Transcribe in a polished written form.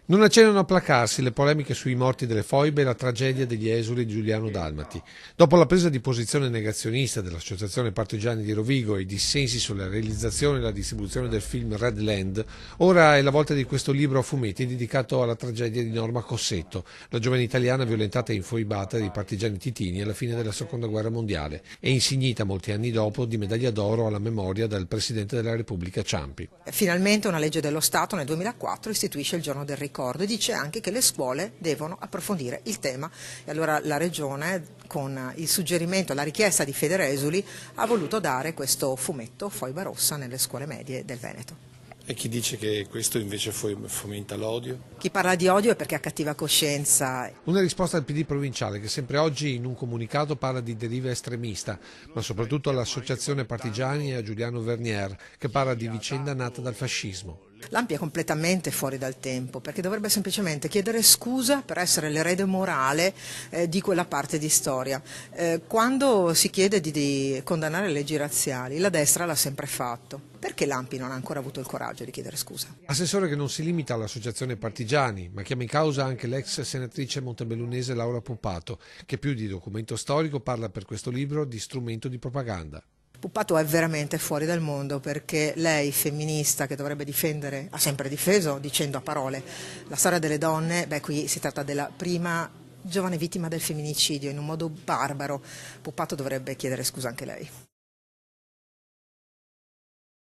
Non accennano a placarsi le polemiche sui morti delle foibe e la tragedia degli esuli di Giuliano Dalmati. Dopo la presa di posizione negazionista dell'Associazione Partigiani di Rovigo e i dissensi sulla realizzazione e la distribuzione del film Red Land, ora è la volta di questo libro a fumetti dedicato alla tragedia di Norma Cossetto, la giovane italiana violentata e infoibata dai partigiani titini alla fine della Seconda Guerra Mondiale e insignita molti anni dopo di medaglia d'oro alla memoria dal Presidente della Repubblica Ciampi. Finalmente una legge dello Stato nel 2004 istituisce il giorno del ricordo e dice anche che le scuole devono approfondire il tema e allora la Regione con il suggerimento, la richiesta di Federesuli ha voluto dare questo fumetto Foiba Rossa nelle scuole medie del Veneto. E chi dice che questo invece fomenta l'odio? Chi parla di odio è perché ha cattiva coscienza. Una risposta al PD provinciale che sempre oggi in un comunicato parla di deriva estremista, ma soprattutto all'Associazione Partigiani e a Giuliano Vernier che parla di vicenda nata dal fascismo. L'ANPI è completamente fuori dal tempo perché dovrebbe semplicemente chiedere scusa per essere l'erede morale di quella parte di storia. Quando si chiede di condannare le leggi razziali, la destra l'ha sempre fatto. Perché l'ANPI non ha ancora avuto il coraggio di chiedere scusa? Assessore che non si limita all'Associazione Partigiani, ma chiama in causa anche l'ex senatrice montebellunese Laura Puppato, che più di documento storico parla per questo libro di strumento di propaganda. Puppato è veramente fuori dal mondo perché lei, femminista che dovrebbe difendere, ha sempre difeso dicendo a parole la storia delle donne, qui si tratta della prima giovane vittima del femminicidio in un modo barbaro. Puppato dovrebbe chiedere scusa anche lei.